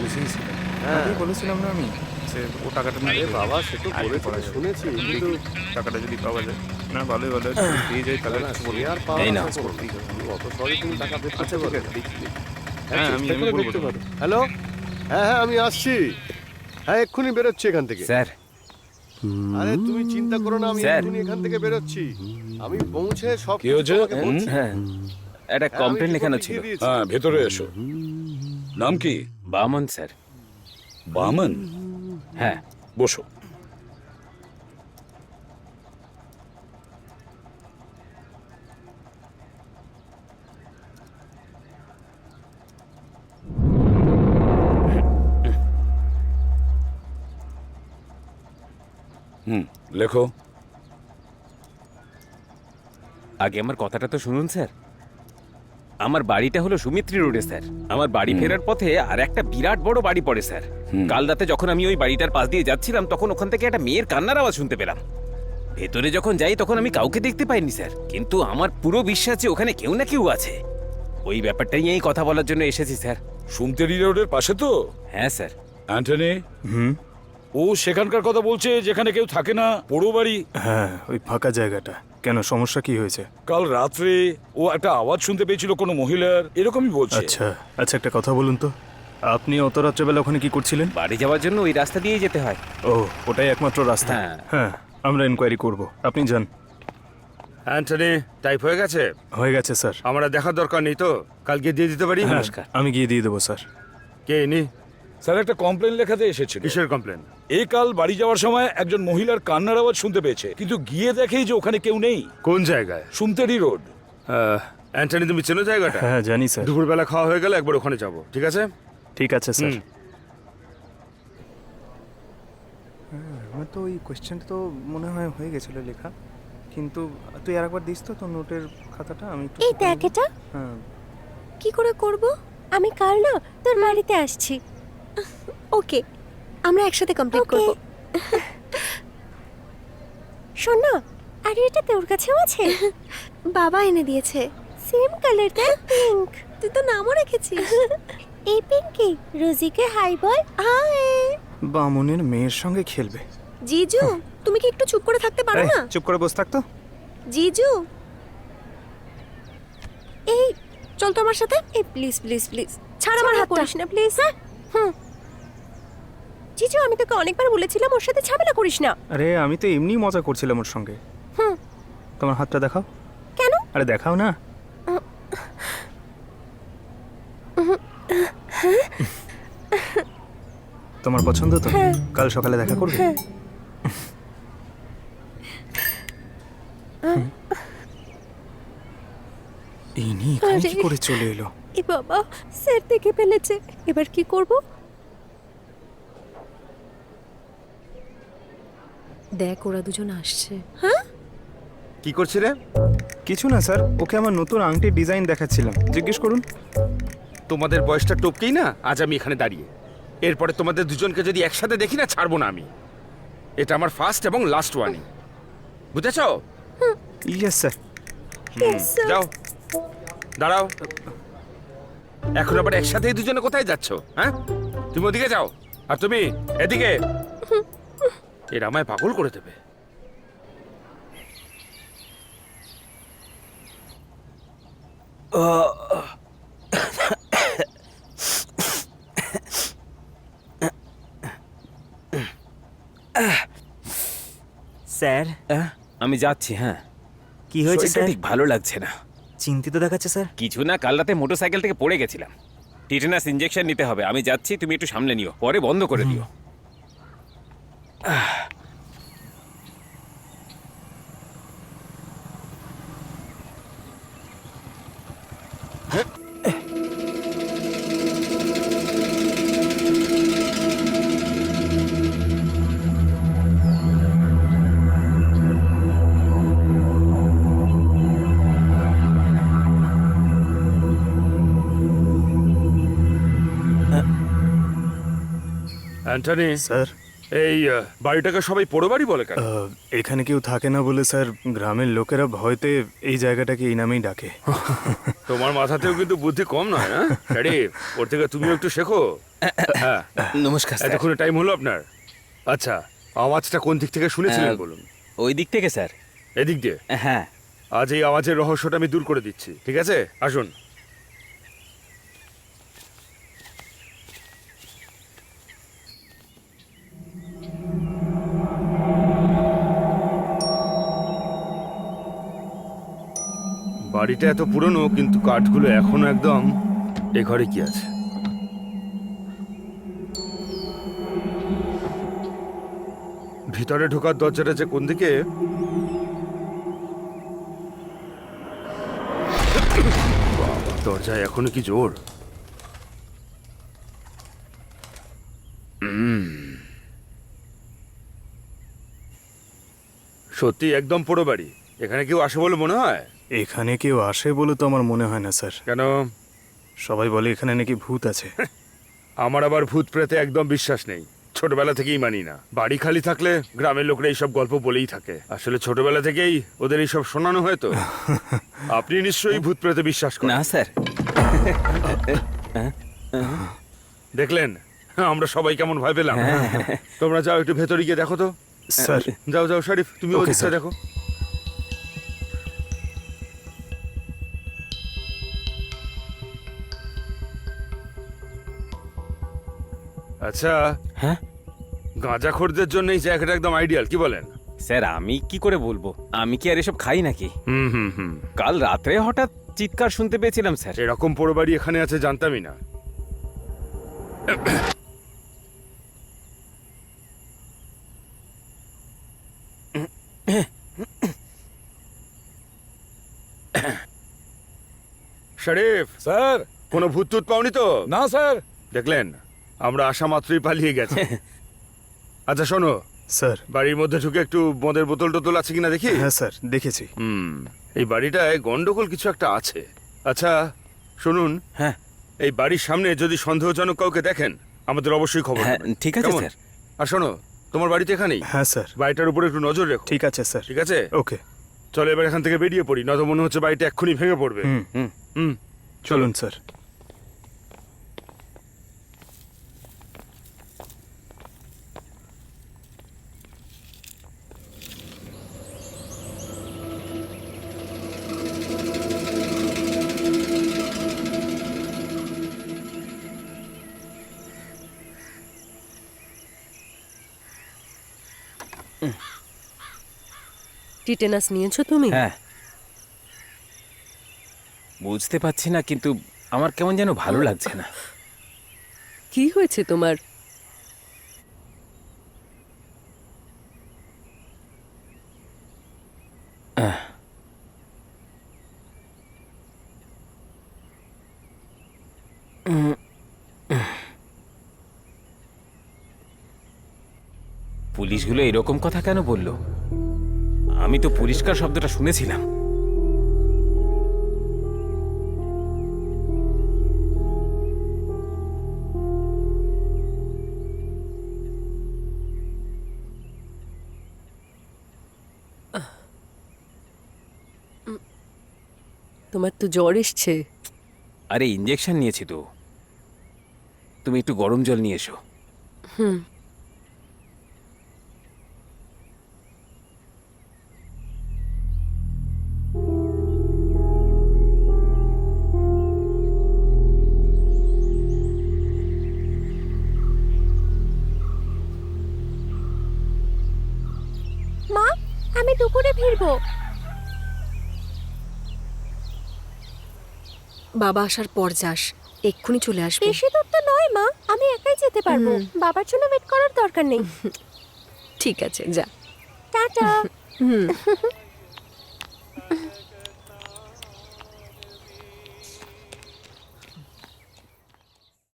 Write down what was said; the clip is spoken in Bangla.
বুঝেই ছিলাম। হ্যাঁ। আগেই বলেছিলাম না আমি যে ও টাকাটা আরে নিয়ে বাবা, সে তো আর কি বলেছিল, করা যাবে? শুনেছি, দেখি টাকাটা যদি পাওয়া যায়। না ভালোই ভালো, যদি পেয়ে যাই তাহলে না, কিছু সে বলবো না। আর পাওয়ার এই আশা নাও। করো না। ঠিক আছে। তুমি অত সহজে তুমি টাকা বের আচ্ছা করতে ঠিক পারবে আছে, না। দেখি দেখি। হ্যাঁ, হ্যাঁ, চেষ্টা আমি করে বলবো দেখতে তোমাকে। পারো। হ্যালো, হ্যাঁ হ্যাঁ, আমি আসছি। হ্যাঁ, এক্ষুনি বেরোচ্ছি এখান থেকে। স্যার আরে তুমি চিন্তা করো না, আমি স্যার। এক্ষুনি এখান থেকে বেরোচ্ছি। আমি পৌঁছে সব কি কিছু হয়েছে? তোমাকে বলছি। হ্যাঁ একটা হ্যাঁ, আমি কমপ্লেন রিপোর্ট লেখানো লিখিয়ে ছিল। দিয়েছি। হ্যাঁ, ভেতরে এসো। নাম কি? বামন স্যার। বামন। হ্যাঁ বসো। লেখো। আগে আমার কথাটা তো শুনুন স্যার। আমার বাড়িটা হলো সুমিত্রি রোডে স্যার। আমার বাড়ি ফেরার পথে আর একটা বিরাট বড় বাড়ি পড়ে স্যার। কাল রাতে যখন আমি ওই বাড়িটার পাশ দিয়ে যাচ্ছিলাম তখন ওখান থেকে একটা মেয়ের কান্নার আওয়াজ শুনতে পেলাম। ভেতরে যখন যাই তখন আমি কাউকে দেখতে পাইনি স্যার, কিন্তু আমার পুরো বিশ্বাস যে ওখানে কেউ না কেউ আছে। ওই ব্যাপারটা নিয়েই কথা বলার জন্য এসেছি স্যার। সুমতেরি রোডের পাশে তো? হ্যাঁ স্যার। অ্যান্টনি, ও সেখানকার কথা বলছে যেখানে কেউ থাকে না, পোড়ো বাড়ি। হ্যাঁ, ওই ফাঁকা জায়গাটা। কেন, সমস্যা কি হয়েছে? কাল রাত্রে ও একটা আওয়াজ শুনতে পেয়েছিল কোনো মহিলার, এরকমই বলছে। আচ্ছা আচ্ছা, একটা কথা বলুন তো, আপনি অত রাত্রেবেলা ওখানে কি করছিলেন? বাড়ি যাওয়ার জন্য ওই রাস্তা দিয়েই যেতে হয়। ও, ওটাই একমাত্র রাস্তা? হ্যাঁ। হ্যাঁ, আমরা এনকোয়ারি করব, আপনি যান। অ্যান্টনি, টাইপ হয়ে গেছে? হয়ে গেছে স্যার। আমরা দেখার দরকার নেই তো? কালকে দিয়ে দিতে পারি? হ্যাঁ, নমস্কার। আমি গিয়ে দিয়ে দেবো স্যার। কে ইনি? স্যার, একটা কমপ্লেন লেখাতে এসেছিল। কিসের কমপ্লেন? এই কাল বাড়ি যাওয়ার সময় একজন মহিলার কান্নার আওয়াজ শুনতে পেয়েছে, কিন্তু গিয়ে দেখেই যে ওখানে কেউ নেই। কোন জায়গায়? সুমতেরি রোড। অ্যান্টনি, তুমি চেনো জায়গাটা? হ্যাঁ জানি স্যার। দুপুরবেলা খাওয়া হয়ে গেলে একবার ওখানে যাব, ঠিক আছে? ঠিক আছে স্যার। হুম। আমার তো ওই কোয়েশ্চেনটা তো মনে হয় হয়ে গেছিল লেখা, কিন্তু তুই আরেকবার দিস তো তোর নোটের খাতাটা, আমি একটু এই check দেখ করবো। এটা হ্যাঁ। কি করে করব? আমি কাল না তোর বাড়িতে আসছি। ওকে, আমরা একসাথে কমপ্লিট করব। শোন না, আরে এটা তোর কাছেও আছে? বাবা এনে দিয়েছে। সেম কালার দেখ, পিঙ্ক। তুই তো নামও রেখেছিস। এই পিঙ্কি, রোজিকে হাই বল। হাই বামনের মেয়ের সঙ্গে খেলবে? জিজু, তুমি কি একটু চুপ করে থাকতে পারো এই, না? চুপ করে বসে থাকতো। জিজু, এই চল তো আমার সাথে। এই প্লিজ প্লিজ প্লিজ ছাড় আমার হাতটা। করিস না প্লিজ। হুম, জিজু, আমি তোকে অনেকবার বলেছিলাম ওর সাথে ঝামেলা করিস না। আরে আমি তো এমনি মজা করছিলাম ওর সঙ্গে। হুম। তোমার হাতটা দেখাও। কেন? আরে দেখাও না। তোমার পছন্দ তো? কাল সকালে দেখা করবে? ইনি এখানে কি করে চলে এলো? এ বাবা, স্যার দেখে ফেলেছে। এবার কি করব? দেখ ওরা দুজন আসছে। হ্যাঁ, কি করছি রে? কিছু না স্যার, ওকে আমার নতুন আংটির ডিজাইন দেখাচ্ছিলাম, জিজ্ঞেস করুন। তোমাদের বয়সটা টপকেই না আজ আমি এখানে দাঁড়িয়ে। এরপরে তোমাদের দুজনকে যদি একসাথে দেখি না, ছাড়বো না আমি। এটা আমার ফার্স্ট এবং লাস্ট ওয়ার্নিং, বুঝেছো? Yes sir. যাও, দাঁড়াও। এখন আবার একসাথে এই দুজনে কোথায় যাচ্ছ? হ্যাঁ, তুমি ওদিকে যাও আর তুমি এদিকে। এরা আমায় পাগল করে দেবে। স্যার, আমি যাচ্ছি। হ্যাঁ, কি হয়েছে শরীরটা স্যার? ঠিক ভালো লাগছে না। চিন্তিত দেখাচ্ছে স্যার। কিছু না, কাল রাতে মোটরসাইকেল থেকে পড়ে গেছিলাম। টিটেনাস ইঞ্জেকশন নিতে হবে। আমি যাচ্ছি, তুমি একটু সামলে নিও, পরে বন্ধ করে দিও। Antony, sir. এই বাড়িটাকে সবাই পোড়ো বাড়ি বলে কেন? এখানে কেউ থাকে না বলে স্যার গ্রামের লোকেরা ভয়তে এই জায়গাটাকে এই নামেই ডাকে। তোমার মাথাতেও কিন্তু বুদ্ধি কম নয়, না শরীফ? ওর থেকে তুমিও একটু শেখো। হ্যাঁ, নমস্কার স্যার। এতক্ষণে টাইম হলো আপনার? আচ্ছা, আওয়াজটা কোন দিক থেকে শুনেছিলেন বলুন? ওই দিক থেকে স্যার। এদিক দিয়ে? হ্যাঁ। আজ এই আওয়াজের রহস্যটা আমি দূর করে দিচ্ছি, ঠিক আছে? আসুন। বাড়িটা এত পুরনো কিন্তু কাঠগুলো এখনো একদম। এ ঘরে কি আছে? ভিতরে ঢোকার দরজাটা যে কোন দিকে? বাবা, দরজায় এখনো কি জোর! সত্যি একদম পোড়ো বাড়ি। এখানে কেউ আসে বলে মনে হয়? এখানে কেউ আসে বলে তো আমার মনে হয় না স্যার। কেন? সবাই বলে এখানে নাকি ভূত আছে। আমার আবার ভূত প্রেতে একদম বিশ্বাস নেই, ছোটবেলা থেকেই মানি না। বাড়ি খালি থাকলে গ্রামের লোকরা এইসব গল্প বলেই থাকে। আসলে ছোটবেলা থেকেই ওদের এইসব শোনানো হয় তো। আপনি নিশ্চয়ই ভূত প্রেতে বিশ্বাস করেন? না স্যার। দেখলেন আমরা সবাই কেমন ভয় পেলাম। তোমরা যাও একটু ভেতরে গিয়ে দেখো তো। স্যার যাও যাও শরীফ, তুমি Okay, ওদিকটা sir. দেখো। আচ্ছা, হ্যাঁ গাঁজাখোরদের জন্য এই জায়গাটা একদম আইডিয়াল, কি বলেন? স্যার, আমি কি করে বলবো? আমি কি আর এসব খাই নাকি? হুম হুম হুম। কাল রাত্রে হঠাৎ চিৎকার শুনতে পেয়েছিলাম স্যার। এরকম পোড়ো বাড়ি এখানে আছে জানতামই না। শরীফ, স্যার। কোনো ভূত টুত পাওনি তো? না স্যার। দেখলেন, আমরা আসা মাত্রই পালিয়ে গেছে। আচ্ছা শোনো, স্যার। বাড়ির মধ্যে ঢুকে একটু মদের বোতল টোতল আছে কিনা দেখি। হ্যাঁ স্যার, দেখেছি। এই বাড়িটায় গন্ডগোল কিছু একটা আছে। আচ্ছা শুনুন, হ্যাঁ এই বাড়ির সামনে যদি সন্দেহজনক কাউকে দেখেন আমাদের অবশ্যই খবর হ্যাঁ, দেবেন। ঠিক আছে কেমন? স্যার। আর শোনো, তোমার বাড়িতে এখানেই? হ্যাঁ স্যার। বাড়িটার উপরে একটু নজর রেখো। ঠিক আছে স্যার। ঠিক আছে, ওকে। চলো এবার এখান থেকে বেরিয়ে পড়ি, নয়তো মনে হচ্ছে বাড়িটা এক্ষুনি ভেঙে পড়বে। হুম হুম। হুম, চলুন স্যার। টিটেনাস নিয়েছো তুমি? হ্যাঁ, বুঝতে পারছি না, কিন্তু আমার কেমন যেন ভালো লাগছে না। কি হয়েছে তোমার? পুলিশগুলো এরকম কথা কেন বললো? আমি তো পরিষ্কার শব্দটা শুনেছিলাম। তোমার তো জ্বর এসছে। আরে ইঞ্জেকশন নিয়েছি তো। তুমি একটু গরম জল নিয়ে এসো। হুম। মা, আমি দুপুরে ফিরবো। বাবা আসার পর যাস, এক্ষুনি চলে আসবে। বেশি দূর তো নয় মা, আমি একাই যেতে পারবো। বাবার জন্য ওয়েট করার দরকার নেই। ঠিক আছে, যা। টাটা। হুম।